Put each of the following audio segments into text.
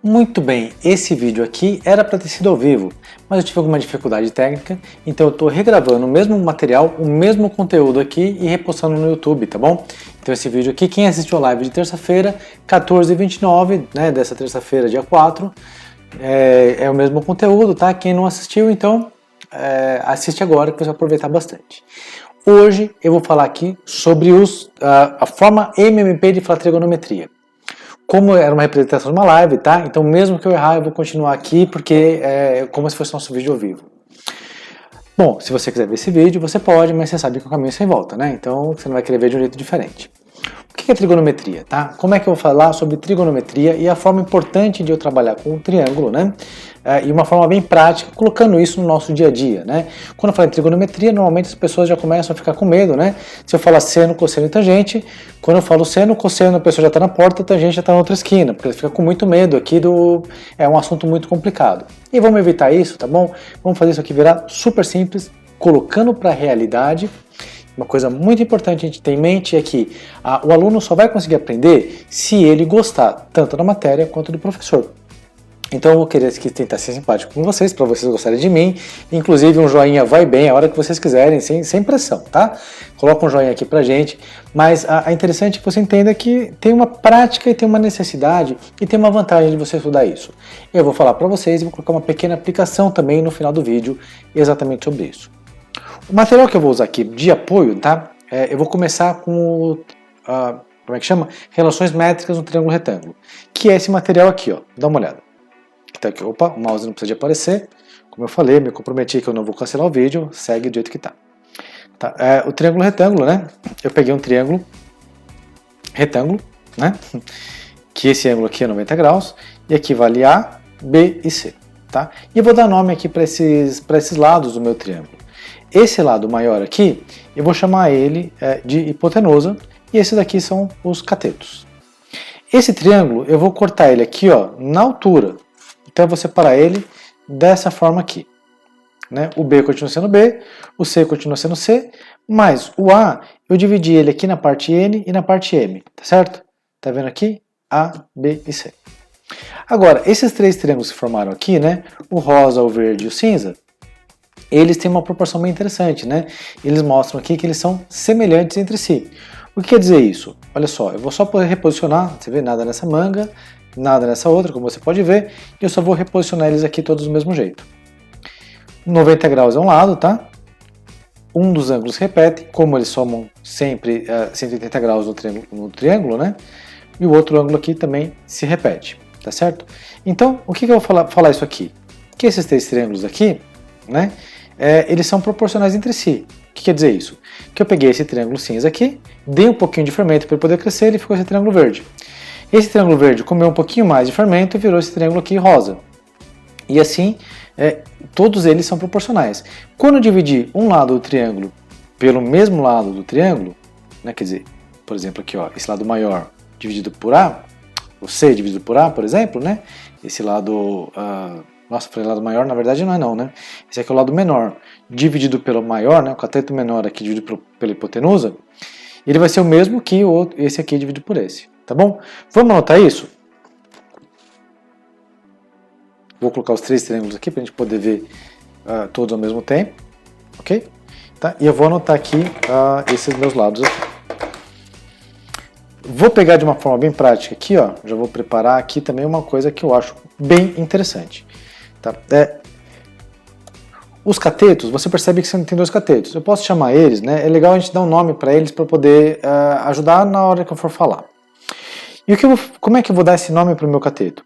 Muito bem, esse vídeo aqui era para ter sido ao vivo, mas eu tive alguma dificuldade técnica, então eu estou regravando o mesmo material, o mesmo conteúdo aqui e repostando no YouTube, tá bom? Então esse vídeo aqui, quem assistiu a live de terça-feira, 14h29, né, dessa terça-feira, dia 4, é o mesmo conteúdo, tá? Quem não assistiu, então assiste agora que você vai aproveitar bastante. Hoje eu vou falar aqui sobre a forma MMP de falar trigonometria. Como era uma representação de uma live, tá? Então mesmo que eu errar, eu vou continuar aqui, porque é como se fosse nosso vídeo ao vivo. Bom, se você quiser ver esse vídeo, você pode, mas você sabe que o caminho é sem volta, né? Então você não vai querer ver de um jeito diferente. O que é trigonometria, tá? Como é que eu vou falar sobre trigonometria e a forma importante de eu trabalhar com o triângulo, né? E uma forma bem prática, colocando isso no nosso dia a dia, né? Quando eu falo em trigonometria, normalmente as pessoas já começam a ficar com medo, né? Se eu falar seno, cosseno e tangente, quando eu falo seno, cosseno, a pessoa já está na porta, a tangente já está na outra esquina, porque ela fica com muito medo aqui é um assunto muito complicado. E vamos evitar isso, tá bom? Vamos fazer isso aqui virar super simples, colocando para a realidade. Uma coisa muito importante a gente ter em mente é que o aluno só vai conseguir aprender se ele gostar tanto da matéria quanto do professor. Então eu vou querer aqui tentar ser simpático com vocês, para vocês gostarem de mim. Inclusive um joinha vai bem a hora que vocês quiserem, sem pressão, tá? Coloca um joinha aqui pra gente. Mas é interessante que você entenda que tem uma prática e tem uma necessidade e tem uma vantagem de você estudar isso. Eu vou falar para vocês e vou colocar uma pequena aplicação também no final do vídeo exatamente sobre isso. O material que eu vou usar aqui de apoio, tá? Eu vou começar com como é que chama? Relações métricas no triângulo retângulo, que é esse material aqui, ó. Dá uma olhada. Tá aqui, opa, o mouse não precisa de aparecer. Como eu falei, me comprometi que eu não vou cancelar o vídeo, segue do jeito que tá. O triângulo retângulo, né? Eu peguei um triângulo retângulo, né? Que esse ângulo aqui é 90 graus e aqui vale A, B e C, tá? E eu vou dar nome aqui para esses lados do meu triângulo. Esse lado maior aqui, eu vou chamar ele de hipotenusa e esses daqui são os catetos. Esse triângulo, eu vou cortar ele aqui, ó, na altura. Então eu vou separar ele dessa forma aqui. Né? O B continua sendo B, o C continua sendo C, mas o A, eu dividi ele aqui na parte N e na parte M, tá certo? Tá vendo aqui? A, B e C. Agora, esses três triângulos que formaram aqui, né? O rosa, o verde e o cinza, eles têm uma proporção bem interessante, né? Eles mostram aqui que eles são semelhantes entre si. O que quer dizer isso? Olha só, eu vou só poder reposicionar, você vê, nada nessa manga, nada nessa outra, como você pode ver, e eu só vou reposicionar eles aqui todos do mesmo jeito. 90 graus é um lado, tá? Um dos ângulos repete, como eles somam sempre 180 graus no triângulo, né? E o outro ângulo aqui também se repete, tá certo? Então, o que eu vou falar isso aqui? Que esses três triângulos aqui, né? Eles são proporcionais entre si. O que quer dizer isso? Que eu peguei esse triângulo cinza aqui, dei um pouquinho de fermento para ele poder crescer, ele ficou esse triângulo verde. Esse triângulo verde comeu um pouquinho mais de fermento e virou esse triângulo aqui rosa. E assim, todos eles são proporcionais. Quando eu dividir um lado do triângulo pelo mesmo lado do triângulo, né, quer dizer, por exemplo aqui, ó, esse lado maior dividido por A, o C dividido por A, por exemplo, né, esse lado... Nossa, falei lado maior, na verdade não é não, né? Esse aqui é o lado menor, dividido pelo maior, né? O cateto menor aqui dividido pela hipotenusa, ele vai ser o mesmo que esse aqui dividido por esse, tá bom? Vamos anotar isso? Vou colocar os três triângulos aqui para a gente poder ver todos ao mesmo tempo, ok? Tá? E eu vou anotar aqui esses meus lados aqui. Vou pegar de uma forma bem prática aqui, ó, já vou preparar aqui também uma coisa que eu acho bem interessante. Tá? Os catetos, você percebe que você tem dois catetos. Eu posso chamar eles, né? É legal a gente dar um nome para eles para poder ajudar na hora que eu for falar. E como é que eu vou dar esse nome para o meu cateto?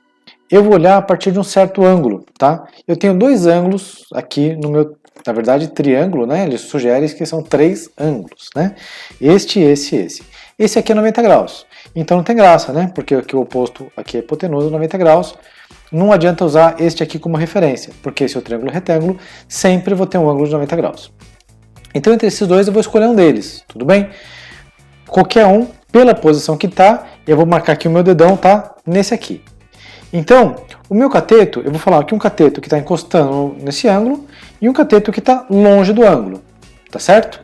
Eu vou olhar a partir de um certo ângulo, tá? Eu tenho dois ângulos aqui no meu, na verdade, triângulo, né? Ele sugere que são três ângulos, né? Este, esse e esse. Esse aqui é 90 graus. Então não tem graça, né? Porque aqui o oposto aqui é hipotenusa, 90 graus. Não adianta usar este aqui como referência, porque esse é o triângulo retângulo, sempre vou ter um ângulo de 90 graus. Então entre esses dois eu vou escolher um deles, tudo bem? Qualquer um, pela posição que está, eu vou marcar aqui o meu dedão, tá? Nesse aqui. Então, o meu cateto, eu vou falar aqui um cateto que está encostando nesse ângulo e um cateto que está longe do ângulo, tá certo?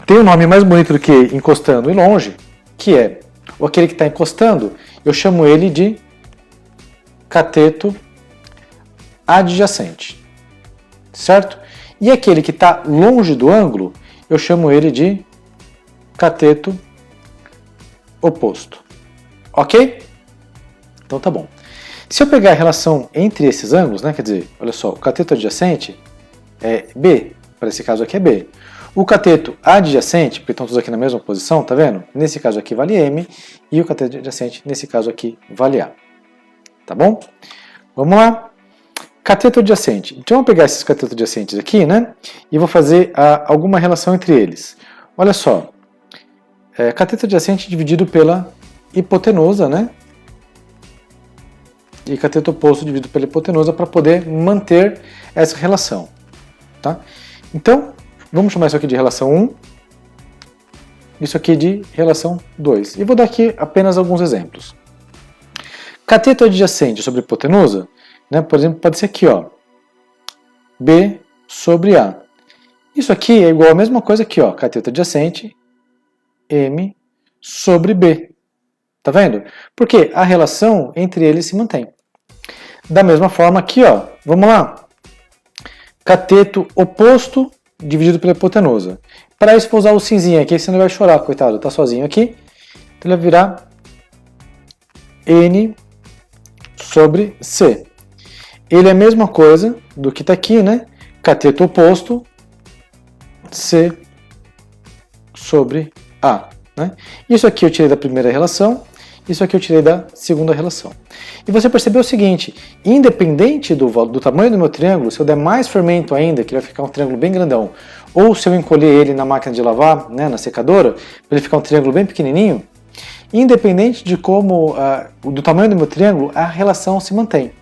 Tem um nome mais bonito do que encostando e longe, que é aquele que está encostando, eu chamo ele de cateto adjacente, certo? E aquele que está longe do ângulo, eu chamo ele de cateto oposto, ok? Então tá bom. Se eu pegar a relação entre esses ângulos, né, quer dizer, olha só, o cateto adjacente é B, para esse caso aqui é B. O cateto adjacente, porque estão todos aqui na mesma posição, tá vendo? Nesse caso aqui vale M, e o cateto adjacente, nesse caso aqui, vale A. Tá bom? Vamos lá. Cateto adjacente. Então eu vou pegar esses catetos adjacentes aqui, né? E vou fazer alguma relação entre eles. Olha só. Cateto adjacente dividido pela hipotenusa, né? E cateto oposto dividido pela hipotenusa para poder manter essa relação. Tá? Então, vamos chamar isso aqui de relação 1. Isso aqui de relação 2. E vou dar aqui apenas alguns exemplos. Cateto adjacente sobre hipotenusa, né, por exemplo, pode ser aqui, ó, B sobre A. Isso aqui é igual a mesma coisa aqui, ó, cateto adjacente, M sobre B. Tá vendo? Porque a relação entre eles se mantém. Da mesma forma aqui, ó, vamos lá. Cateto oposto dividido pela hipotenusa. Para isso, vou usar o cinzinho aqui, você não vai chorar, coitado, tá sozinho aqui. Então ele vai virar N sobre C. Ele é a mesma coisa do que está aqui, né? Cateto oposto, C sobre A. Né? Isso aqui eu tirei da primeira relação, isso aqui eu tirei da segunda relação. E você percebeu o seguinte, independente do tamanho do meu triângulo, se eu der mais fermento ainda, que ele vai ficar um triângulo bem grandão, ou se eu encolher ele na máquina de lavar, né, na secadora, para ele ficar um triângulo bem pequenininho, independente de como, do tamanho do meu triângulo, a relação se mantém.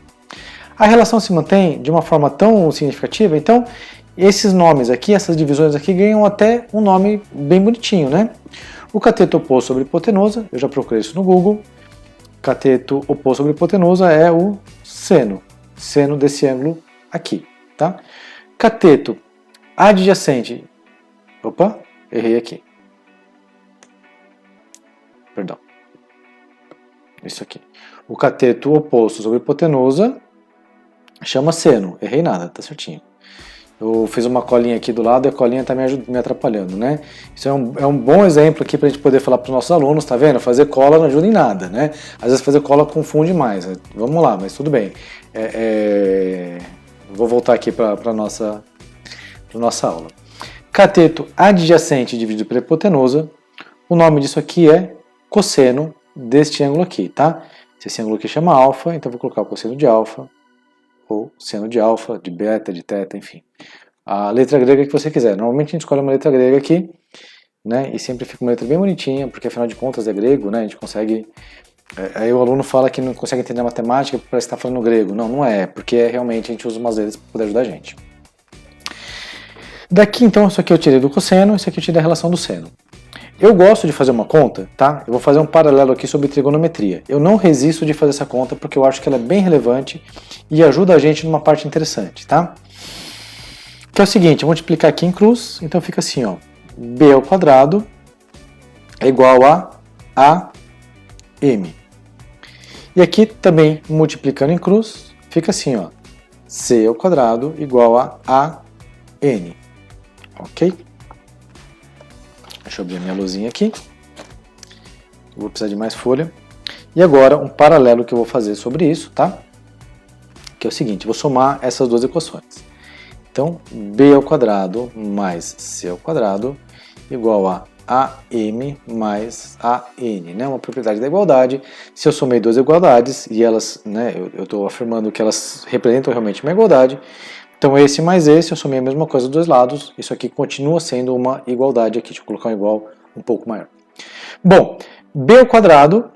A relação se mantém de uma forma tão significativa, então esses nomes aqui, essas divisões aqui, ganham até um nome bem bonitinho, né? O cateto oposto sobre hipotenusa, eu já procurei isso no Google, cateto oposto sobre hipotenusa é o seno desse ângulo aqui, tá? Cateto adjacente, opa, errei aqui, perdão, isso aqui. O cateto oposto sobre hipotenusa chama seno, errei nada, tá certinho. Eu fiz uma colinha aqui do lado e a colinha tá me atrapalhando, né? Isso é um bom exemplo aqui para a gente poder falar para os nossos alunos, tá vendo? Fazer cola não ajuda em nada, né? Às vezes fazer cola confunde mais, né? Vamos lá, mas tudo bem. Vou voltar aqui para nossa aula. Cateto adjacente dividido pela hipotenusa, o nome disso aqui é cosseno deste ângulo aqui, tá? Esse ângulo aqui chama alfa, então vou colocar o cosseno de alfa, ou seno de alfa, de beta, de teta, enfim. A letra grega que você quiser. Normalmente a gente escolhe uma letra grega aqui, né? E sempre fica uma letra bem bonitinha, porque afinal de contas é grego, né? A gente consegue... Aí o aluno fala que não consegue entender a matemática porque parece que está falando grego. Não, não é, porque realmente a gente usa umas letras para poder ajudar a gente. Daqui então, isso aqui eu tirei do cosseno, isso aqui eu tirei da relação do seno. Eu gosto de fazer uma conta, tá? Eu vou fazer um paralelo aqui sobre trigonometria. Eu não resisto de fazer essa conta porque eu acho que ela é bem relevante e ajuda a gente numa parte interessante, tá? Que é o seguinte, eu vou multiplicar aqui em cruz, então fica assim, ó. B ao quadrado é igual a AM. E aqui também, multiplicando em cruz, fica assim, ó. C ao quadrado igual a AN. Ok? Deixa eu abrir a minha luzinha aqui. Vou precisar de mais folha. E agora, um paralelo que eu vou fazer sobre isso, tá? Que é o seguinte, vou somar essas duas equações. Então, B ao quadrado mais C ao quadrado igual a AM mais AN, né? Uma propriedade da igualdade. Se eu somei duas igualdades e elas, né, eu estou afirmando que elas representam realmente uma igualdade, então esse mais esse, eu somei a mesma coisa dos dois lados, isso aqui continua sendo uma igualdade aqui, deixa eu colocar um igual um pouco maior. Bom, B ao quadrado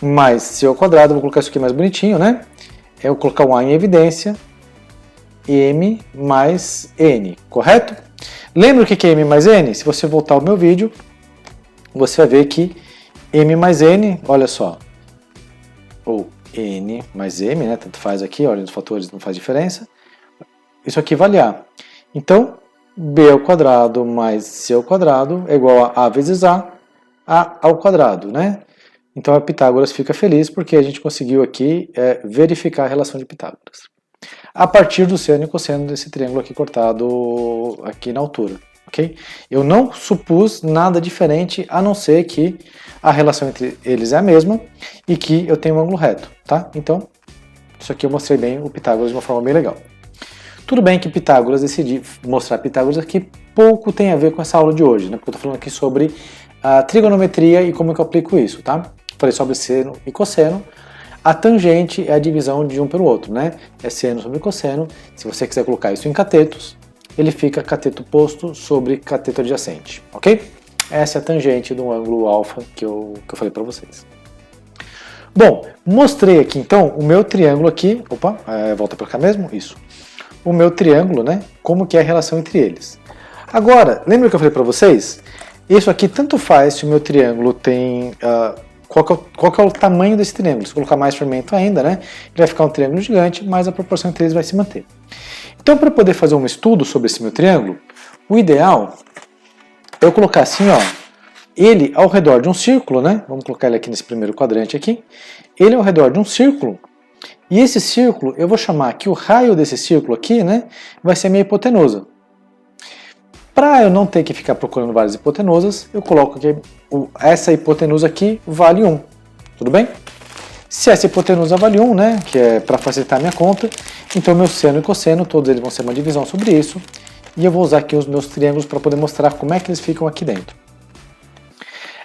mais C ao quadrado, vou colocar isso aqui mais bonitinho, né? Eu vou colocar um A em evidência, M mais N, correto? Lembra o que é M mais N? Se você voltar ao meu vídeo, você vai ver que M mais N, olha só, ou N mais M, né? Tanto faz aqui, ordem dos fatores não faz diferença. Isso aqui vale A. Então, B ao quadrado mais C ao quadrado é igual a vezes A ao quadrado, né? Então a Pitágoras fica feliz porque a gente conseguiu aqui verificar a relação de Pitágoras. A partir do seno e cosseno desse triângulo aqui cortado aqui na altura. Okay? Eu não supus nada diferente a não ser que a relação entre eles é a mesma e que eu tenho um ângulo reto. Tá? Então, isso aqui eu mostrei bem o Pitágoras de uma forma bem legal. Tudo bem que Pitágoras, decidi mostrar Pitágoras aqui, pouco tem a ver com essa aula de hoje, né? Porque eu estou falando aqui sobre a trigonometria e como que eu aplico isso, tá? Falei sobre seno e cosseno. A tangente é a divisão de um pelo outro, né? É seno sobre cosseno. Se você quiser colocar isso em catetos, ele fica cateto oposto sobre cateto adjacente, ok? Essa é a tangente do ângulo alfa que eu falei para vocês. Bom, mostrei aqui então o meu triângulo aqui. Opa, volta para cá mesmo? Isso. O meu triângulo, né? Como que é a relação entre eles. Agora, lembra que eu falei para vocês? Isso aqui tanto faz se o meu triângulo tem... qual que é o tamanho desse triângulo. Se colocar mais fragmento ainda, né? Ele vai ficar um triângulo gigante, mas a proporção entre eles vai se manter. Então, para poder fazer um estudo sobre esse meu triângulo, o ideal é eu colocar assim, ó, ele ao redor de um círculo, né? Vamos colocar ele aqui nesse primeiro quadrante aqui. Ele ao redor de um círculo. E esse círculo, eu vou chamar que o raio desse círculo aqui, né, vai ser a minha hipotenusa. Para eu não ter que ficar procurando várias hipotenusas, eu coloco que essa hipotenusa aqui vale 1. Tudo bem? Se essa hipotenusa vale 1, né, que é para facilitar a minha conta, então meu seno e cosseno, todos eles vão ser uma divisão sobre isso. E eu vou usar aqui os meus triângulos para poder mostrar como é que eles ficam aqui dentro.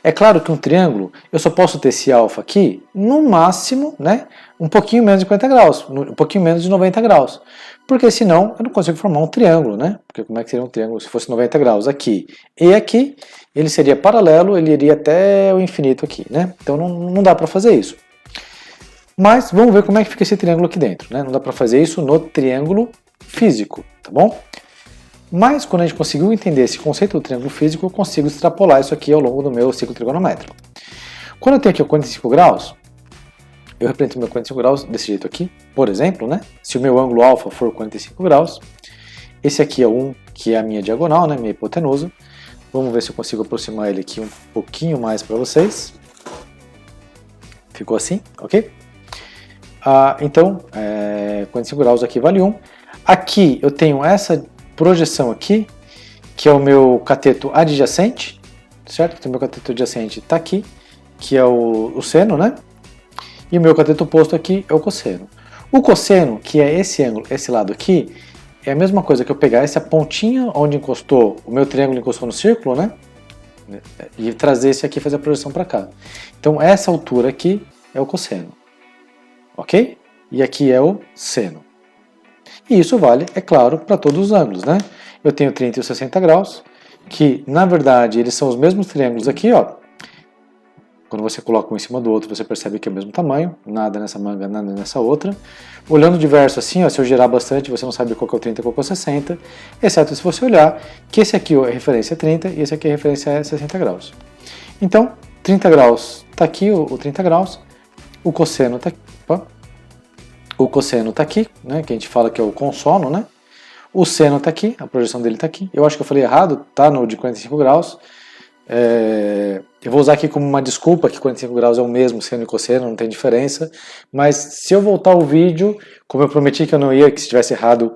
É claro que um triângulo, eu só posso ter esse alfa aqui, no máximo, né, um pouquinho menos de 50 graus, um pouquinho menos de 90 graus. Porque senão eu não consigo formar um triângulo, né? Porque como é que seria um triângulo se fosse 90 graus aqui e aqui? Ele seria paralelo, ele iria até o infinito aqui, né? Então não dá para fazer isso. Mas vamos ver como é que fica esse triângulo aqui dentro, né? Não dá para fazer isso no triângulo físico, tá bom? Mas quando a gente conseguiu entender esse conceito do triângulo físico, eu consigo extrapolar isso aqui ao longo do meu ciclo trigonométrico. Quando eu tenho aqui o 45 graus, eu represento o meu 45 graus desse jeito aqui, por exemplo, né? Se o meu ângulo alfa for 45 graus, esse aqui é 1, que é a minha diagonal, né? Minha hipotenusa. Vamos ver se eu consigo aproximar ele aqui um pouquinho mais para vocês. Ficou assim, ok? Então, 45 graus aqui vale 1. Aqui eu tenho essa projeção aqui, que é o meu cateto adjacente, certo? Então, meu cateto adjacente está aqui, que é o seno, né? E o meu cateto oposto aqui é o cosseno. O cosseno, que é esse ângulo, esse lado aqui, é a mesma coisa que eu pegar essa pontinha onde encostou, o meu triângulo encostou no círculo, né? E trazer esse aqui e fazer a projeção para cá. Então, essa altura aqui é o cosseno. Ok? E aqui é o seno. E isso vale, é claro, para todos os ângulos, né? Eu tenho 30 e os 60 graus, que na verdade eles são os mesmos triângulos aqui, ó. Quando você coloca um em cima do outro, você percebe que é o mesmo tamanho, nada nessa manga, nada nessa outra. Olhando de verso assim, ó, se eu girar bastante, você não sabe qual que é o 30 e qual que é o 60, exceto se você olhar que esse aqui é referência a 30 e esse aqui é referência a 60 graus. Então, 30 graus está aqui, o 30 graus, o cosseno está aqui. O cosseno está aqui, né, que a gente fala que é o consono, né? O seno está aqui, a projeção dele está aqui. Eu acho que eu falei errado, tá no de 45 graus. Eu vou usar aqui como uma desculpa que 45 graus é o mesmo seno e cosseno, não tem diferença. Mas se eu voltar o vídeo, como eu prometi que eu não ia, que se estivesse errado,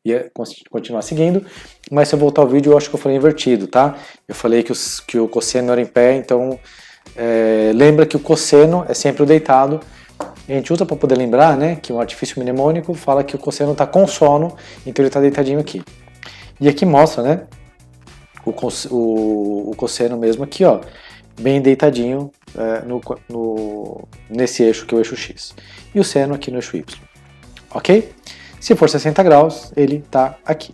ia continuar seguindo. Mas se eu voltar o vídeo, eu acho que eu falei invertido, tá? Eu falei que o cosseno era em pé, então lembra que o cosseno é sempre o deitado. A gente usa para poder lembrar, né, que um artifício mnemônico fala que o cosseno está com sono, então ele está deitadinho aqui. E aqui mostra, né, o cosseno mesmo aqui, ó, bem deitadinho nesse eixo que é o eixo X. E o seno aqui no eixo Y. Ok? Se for 60 graus, ele está aqui.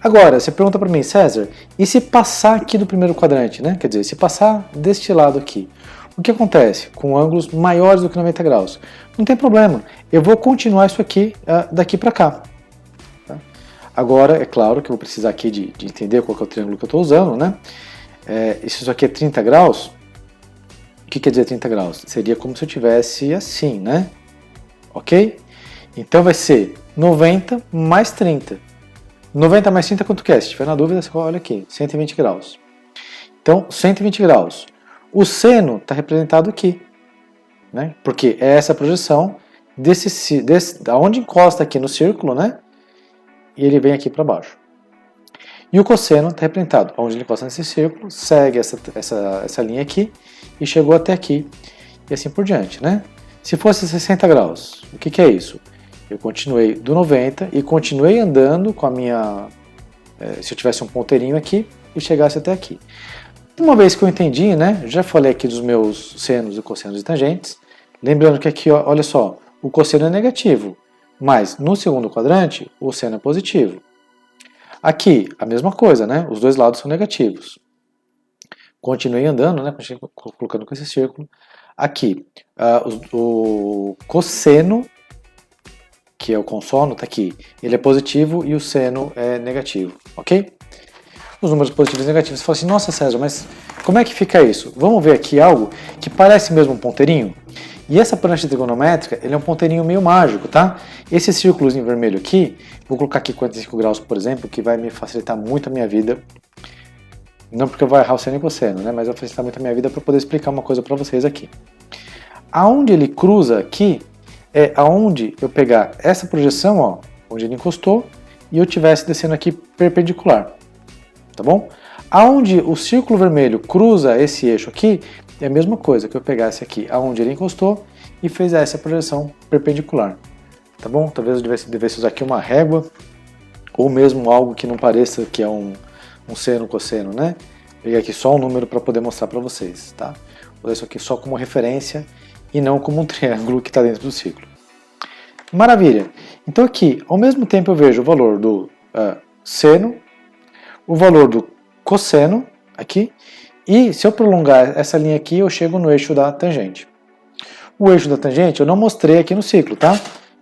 Agora, você pergunta para mim, César, e se passar aqui do primeiro quadrante, né? Quer dizer, se passar deste lado aqui, o que acontece com ângulos maiores do que 90 graus? Não tem problema, eu vou continuar isso aqui daqui para cá. Tá? Agora, é claro que eu vou precisar aqui de entender qual que é o triângulo que eu estou usando, né? Se isso aqui é 30 graus, o que quer dizer 30 graus? Seria como se eu tivesse assim, né? Ok? Então vai ser 90 mais 30. 90 mais 30 quanto que é? Se tiver na dúvida, você olha aqui, 120 graus. Então, 120 graus. O seno está representado aqui. né? Porque é essa projeção da onde encosta aqui no círculo, né? E ele vem aqui para baixo. E o cosseno está representado onde ele encosta nesse círculo, segue essa linha aqui e chegou até aqui e assim por diante, né? Se fosse 60 graus, o que é isso? Eu continuei do 90 e continuei andando com a minha... se eu tivesse um ponteirinho aqui e chegasse até aqui. Uma vez que eu entendi, né? Já falei aqui dos meus senos e cossenos e tangentes. Lembrando que aqui, ó, olha só, o cosseno é negativo, mas no segundo quadrante o seno é positivo. Aqui, a mesma coisa, né? Os dois lados são negativos. Continuei andando, né? Continuei colocando com esse círculo. Aqui, o cosseno, que é o consono, está aqui. Ele é positivo e o seno é negativo, ok? Os números positivos e negativos. Você fala assim, nossa César, mas como é que fica isso? Vamos ver aqui algo que parece mesmo um ponteirinho? E essa prancha trigonométrica, ele é um ponteirinho meio mágico, tá? Esse círculozinho vermelho aqui, vou colocar aqui 45 graus, por exemplo, que vai me facilitar muito a minha vida. Não porque eu vou errar o seno e cosseno, né? Mas vai facilitar muito a minha vida para poder explicar uma coisa para vocês aqui. Aonde ele cruza aqui, é aonde eu pegar essa projeção, ó, onde ele encostou, e eu estivesse descendo aqui perpendicular. Tá bom? Aonde o círculo vermelho cruza esse eixo aqui, é a mesma coisa que eu pegasse aqui aonde ele encostou e fizesse essa projeção perpendicular. Tá bom? Talvez eu devesse usar aqui uma régua, ou mesmo algo que não pareça que é um seno, cosseno, né? Peguei aqui só um número para poder mostrar para vocês, tá? Vou usar isso aqui só como referência e não como um triângulo que está dentro do ciclo. Maravilha! Então aqui, ao mesmo tempo eu vejo o valor do seno, o valor do cosseno, aqui, e se eu prolongar essa linha aqui, eu chego no eixo da tangente. O eixo da tangente eu não mostrei aqui no ciclo, tá?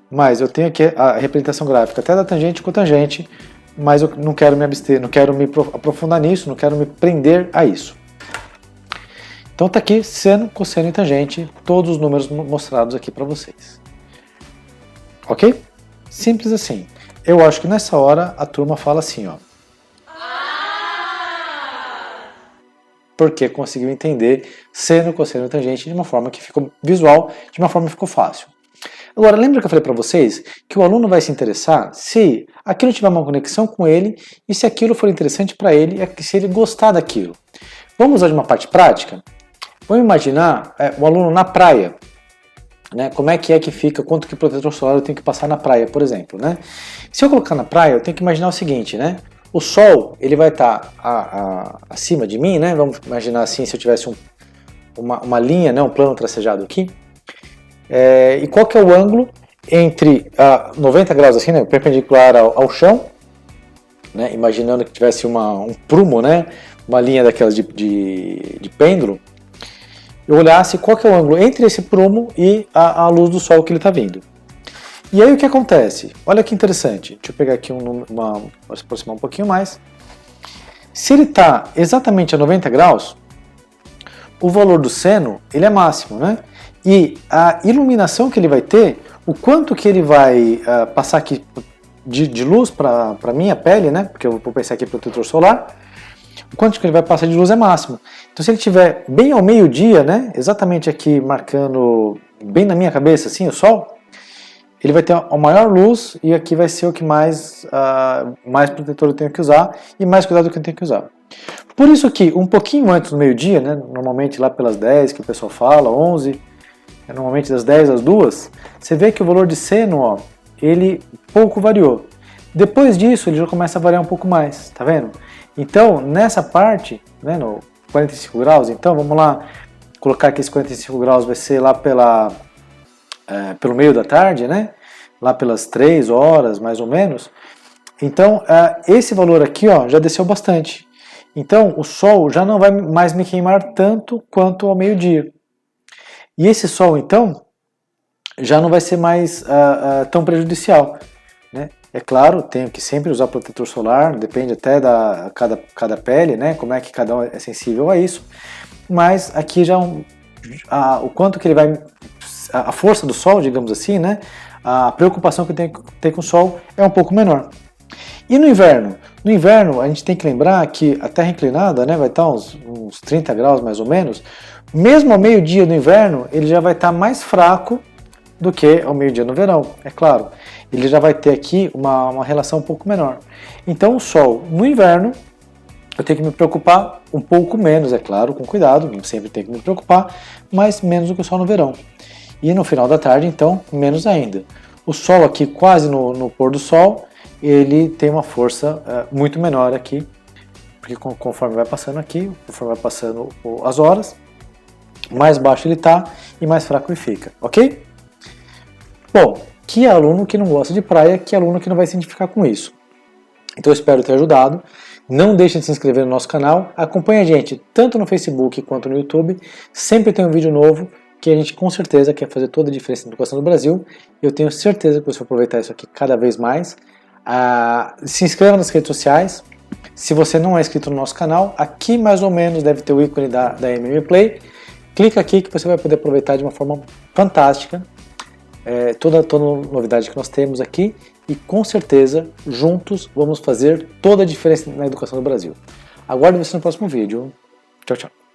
Mas eu tenho aqui a representação gráfica até da tangente e cotangente, mas eu não quero me abster, não quero me aprofundar nisso, não quero me prender a isso. Então tá aqui seno, cosseno e tangente, todos os números mostrados aqui para vocês. Ok? Simples assim. Eu acho que nessa hora a turma fala assim, ó. Porque conseguiu entender seno, cosseno e tangente de uma forma que ficou visual, de uma forma que ficou fácil. Agora, lembra que eu falei para vocês que o aluno vai se interessar se aquilo tiver uma conexão com ele e se aquilo for interessante para ele, se ele gostar daquilo. Vamos usar de uma parte prática? Vamos imaginar o aluno na praia. Né? Como é que fica, quanto que protetor solar eu tenho que passar na praia, por exemplo. Né? Se eu colocar na praia, eu tenho que imaginar o seguinte, né? O sol ele vai estar acima de mim, né? Vamos imaginar assim, se eu tivesse uma linha, né? Um plano tracejado aqui. E qual que é o ângulo entre 90 graus assim, né? Perpendicular ao chão, né? Imaginando que tivesse um prumo, né? Uma linha daquelas de pêndulo. Eu olhasse qual que é o ângulo entre esse prumo e a luz do sol que ele está vindo. E aí o que acontece? Olha que interessante. Deixa eu pegar aqui vou se aproximar um pouquinho mais. Se ele está exatamente a 90 graus, o valor do seno ele é máximo, né? E a iluminação que ele vai ter, o quanto que ele vai passar aqui de luz para a minha pele, né? Porque eu vou pensar aqui protetor solar, o quanto que ele vai passar de luz é máximo. Então se ele estiver bem ao meio-dia, né? Exatamente aqui marcando bem na minha cabeça, assim, o sol, ele vai ter a maior luz e aqui vai ser o que mais protetor eu tenho que usar e mais cuidado que eu tenho que usar. Por isso que um pouquinho antes do meio-dia, né, normalmente lá pelas 10 que o pessoal fala, 11, normalmente das 10 às 2, você vê que o valor de seno, ó, ele pouco variou. Depois disso ele já começa a variar um pouco mais, tá vendo? Então nessa parte, né, no 45 graus, então vamos lá colocar que esse 45 graus vai ser lá pelo meio da tarde, né? Lá pelas 3 horas, mais ou menos. Então, esse valor aqui, ó, já desceu bastante. Então, o sol já não vai mais me queimar tanto quanto ao meio-dia. E esse sol, então, já não vai ser mais tão prejudicial, né? É claro, tenho que sempre usar protetor solar, depende até da cada pele, né? Como é que cada um é sensível a isso. Mas aqui já o quanto que ele vai... A força do sol, digamos assim, né? A preocupação que eu tenho que ter com o sol é um pouco menor. E no inverno? No inverno, a gente tem que lembrar que a Terra inclinada, né, vai estar uns 30 graus mais ou menos. Mesmo ao meio-dia do inverno, ele já vai estar mais fraco do que ao meio-dia no verão, é claro. Ele já vai ter aqui uma relação um pouco menor. Então o Sol no inverno, eu tenho que me preocupar um pouco menos, é claro, com cuidado, sempre tenho que me preocupar, mas menos do que o Sol no verão. E no final da tarde, então, menos ainda. O Sol aqui, quase no pôr do Sol, ele tem uma força muito menor aqui, porque conforme vai passando aqui, conforme vai passando as horas, mais baixo ele está e mais fraco ele fica, ok? Bom, que aluno que não gosta de praia, que aluno que não vai se identificar com isso. Então eu espero ter ajudado. Não deixe de se inscrever no nosso canal. Acompanhe a gente tanto no Facebook quanto no YouTube. Sempre tem um vídeo novo que a gente com certeza quer fazer toda a diferença na educação do Brasil. Eu tenho certeza que você vai aproveitar isso aqui cada vez mais. Se inscreva nas redes sociais. Se você não é inscrito no nosso canal, aqui mais ou menos deve ter o ícone da MM Play. Clica aqui que você vai poder aproveitar de uma forma fantástica toda novidade que nós temos aqui e com certeza juntos vamos fazer toda a diferença na educação do Brasil. Aguardo você no próximo vídeo. Tchau, tchau.